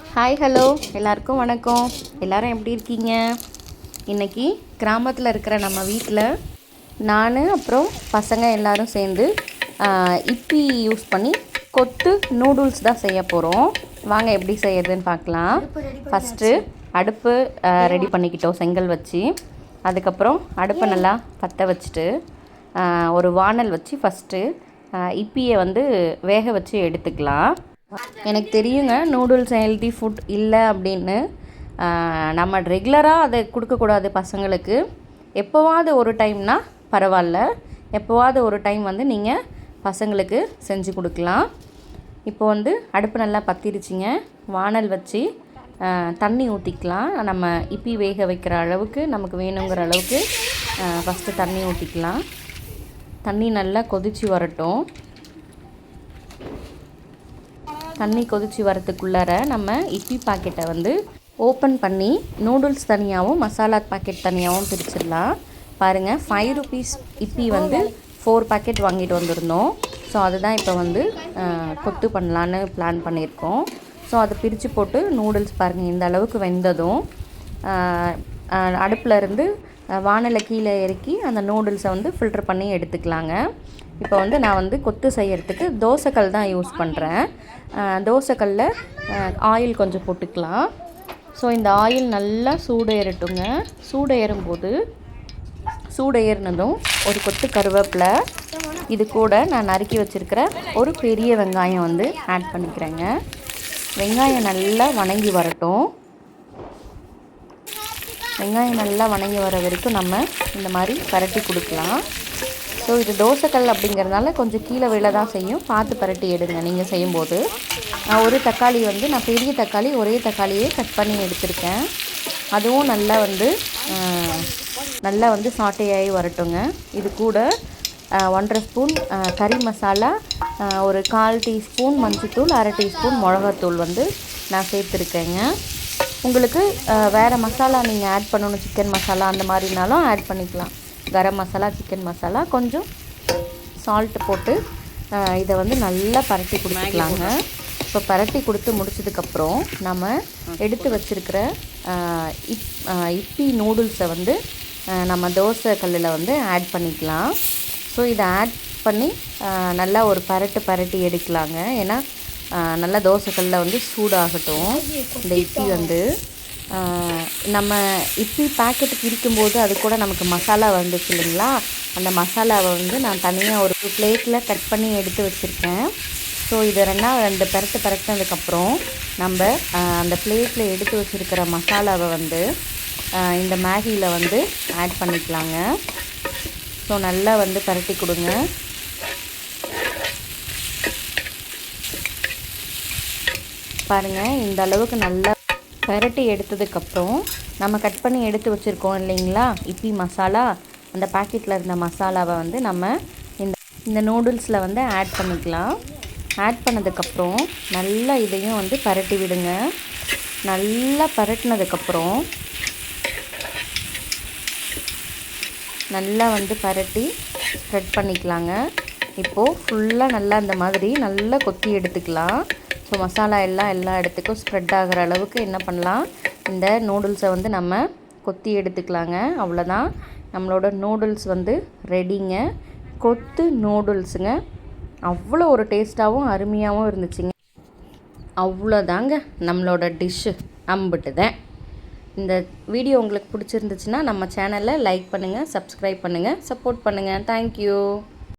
Hi hello எல்லாருக்கும் வணக்கம். எல்லோரும் எப்படி இருக்கீங்க? இன்றைக்கி கிராமத்தில் இருக்கிற நம்ம வீட்டில் நான் அப்புறம் பசங்க எல்லோரும் சேர்ந்து இப்பி யூஸ் பண்ணி கொத்து நூடுல்ஸ் தான் செய்ய போகிறோம். வாங்க எப்படி செய்யறதுன்னு பார்க்கலாம். ஃபஸ்ட்டு அடுப்பு ரெடி பண்ணிக்கிட்டோம் செங்கல் வச்சு. அதுக்கப்புறம் அடுப்பை நல்லா பற்ற வச்சுட்டு ஒரு வானல் வச்சு ஃபஸ்ட்டு இப்பியை வந்து வேக வச்சு எடுத்துக்கலாம். எனக்கு தெரியுங்க நூடுல்ஸ் ஹெல்தி ஃபுட் இல்லை அப்படின்னு. நம்ம ரெகுலராக அதை கொடுக்கக்கூடாது பசங்களுக்கு. எப்போவாவது ஒரு டைம்னால் பரவாயில்ல, எப்போவாவது ஒரு டைம் வந்து நீங்கள் பசங்களுக்கு செஞ்சு கொடுக்கலாம். இப்போ வந்து அடுப்பு நல்லா பற்றிருச்சிங்க. வானல் வச்சு தண்ணி ஊற்றிக்கலாம். நம்ம இப்பி வேக வைக்கிற அளவுக்கு நமக்கு வேணுங்கிற அளவுக்கு ஃபஸ்ட்டு தண்ணி ஊற்றிக்கலாம். தண்ணி நல்லா கொதித்து வரட்டும். தண்ணி கொதித்து வரத்துக்குள்ளார நம்ம இப்பி பாக்கெட்டை வந்து ஓப்பன் பண்ணி நூடுல்ஸ் தனியாகவும் மசாலா பாக்கெட் தனியாகவும் பிரிச்சிடலாம். பாருங்கள், 5 rupees இப்பி வந்து 4 பாக்கெட் வாங்கிட்டு வந்திருந்தோம். ஸோ அதுதான் இப்போ வந்து கொத்து பண்ணலான்னு பிளான் பண்ணியிருக்கோம். ஸோ அதை பிரித்து போட்டு நூடுல்ஸ் பாருங்கள் இந்த அளவுக்கு வெந்ததும் அடுப்பில் இருந்து வானலை கீழே இறக்கி அந்த நூடுல்ஸை வந்து ஃபில்டர் பண்ணி எடுத்துக்கலாங்க. இப்போ வந்து நான் வந்து கொத்து செய்யறதுக்கு தோசைக்கல் தான் யூஸ் பண்ணுறேன். தோசைக்கல்லில் ஆயில் கொஞ்சம் போட்டுக்கலாம். ஸோ இந்த ஆயில் நல்லா சூடு ஏறட்டுங்க. சூடு ஏறும்போது சூடு ஏறினதும் ஒரு கொத்து கருவேப்பிலை, இது கூட நான் நறுக்கி வச்சுருக்கிற ஒரு பெரிய வெங்காயம் வந்து ஆட் பண்ணிக்கிறேங்க. வெங்காயம் நல்லா வணங்கி வரட்டும். வெங்காயம் நல்லா வணங்கி வர வரைக்கும் நம்ம இந்த மாதிரி பரட்டி கொடுக்கலாம். ஸோ இது தோசைக்கல் அப்படிங்கிறதுனால கொஞ்சம் கீழே விழ தான் செய்யும். பார்த்து பரட்டி எடுங்க நீங்கள் செய்யும்போது. ஒரு தக்காளி வந்து நான் பெரிய தக்காளி ஒரே தக்காளியே கட் பண்ணி எடுத்திருக்கேன். அதுவும் நல்லா வந்து சாட்டையாகி வரட்டுங்க. இது கூட 1.5 ஸ்பூன் கறி மசாலா, ஒரு 1/4 டீஸ்பூன் மஞ்சள்தூள், 1/2 டீஸ்பூன் மிளகாத்தூள் வந்து நான் சேர்த்துருக்கேங்க. உங்களுக்கு வேறு மசாலா நீங்கள் ஆட் பண்ணணும், சிக்கன் மசாலா அந்த மாதிரினாலும் ஆட் பண்ணிக்கலாம். கரம் மசாலா, சிக்கன் மசாலா, கொஞ்சம் சால்ட்டு போட்டு இதை வந்து நல்லா பரட்டி கொடுத்துக்கலாங்க. இப்போ பரட்டி கொடுத்து முடிச்சதுக்கப்புறம் நம்ம எடுத்து வச்சுருக்கிற இப்பி நூடுல்ஸை வந்து நம்ம தோசை கல்லில் வந்து ஆட் பண்ணிக்கலாம். ஸோ இதை ஆட் பண்ணி நல்லா ஒரு பரட்டி எடுக்கலாங்க. ஏன்னா நல்லா தோசைக்கல்லில் வந்து சூடாகட்டும். இந்த இப்பி வந்து நம்ம இப்பி பேக்கெட்டுக்கு இருக்கும்போது அது கூட நமக்கு மசாலா வந்துச்சு இல்லைங்களா, அந்த மசாலாவை வந்து நான் தனியாக ஒரு பிளேட்டில் கட் பண்ணி எடுத்து வச்சுருக்கேன். ஸோ இதை ரெண்டு பரட்டினதுக்கப்புறம் நம்ம அந்த பிளேட்டில் எடுத்து வச்சுருக்கிற மசாலாவை வந்து இந்த மேகியில் வந்து ஆட் பண்ணிக்கலாங்க. ஸோ நல்லா வந்து பரட்டி கொடுங்க. பாருங்கள், இந்த அளவுக்கு நல்லா பரட்டி எடுத்ததுக்கப்புறம் நம்ம கட் பண்ணி எடுத்து வச்சுருக்கோம் இல்லைங்களா இப்பி மசாலா, அந்த பாக்கெட்டில் இருந்த மசாலாவை வந்து நம்ம இந்த நூடுல்ஸில் வந்து ஆட் பண்ணிக்கலாம். ஆட் பண்ணதுக்கப்புறம் நல்லா இதையும் வந்து பரட்டி விடுங்க. நல்லா பரட்டினதுக்கப்புறம் நல்லா வந்து பரட்டி ஸ்ப்ரெட் பண்ணிக்கலாங்க. இப்போது ஃபுல்லாக நல்லா இந்த மாதிரி நல்லா கொத்தி எடுத்துக்கலாம். ஸோ மசாலா எல்லா இடத்துக்கும் ஸ்ப்ரெட் ஆகிற அளவுக்கு என்ன பண்ணலாம், இந்த நூடுல்ஸை வந்து நம்ம கொத்தி எடுத்துக்கலாங்க. அவ்வளோதான், நம்மளோட நூடுல்ஸ் வந்து ரெடிங்க. கொத்து நூடுல்ஸுங்க. அவ்வளோ ஒரு டேஸ்ட்டாகவும் அருமையாகவும் இருந்துச்சுங்க. அவ்வளோதாங்க நம்மளோட டிஷ்ஷு. அம்பிட்டு தான். இந்த வீடியோ உங்களுக்கு பிடிச்சிருந்துச்சுன்னா நம்ம சேனலை லைக் பண்ணுங்கள், சப்ஸ்கிரைப் பண்ணுங்கள், சப்போர்ட் பண்ணுங்கள். தேங்க்யூ.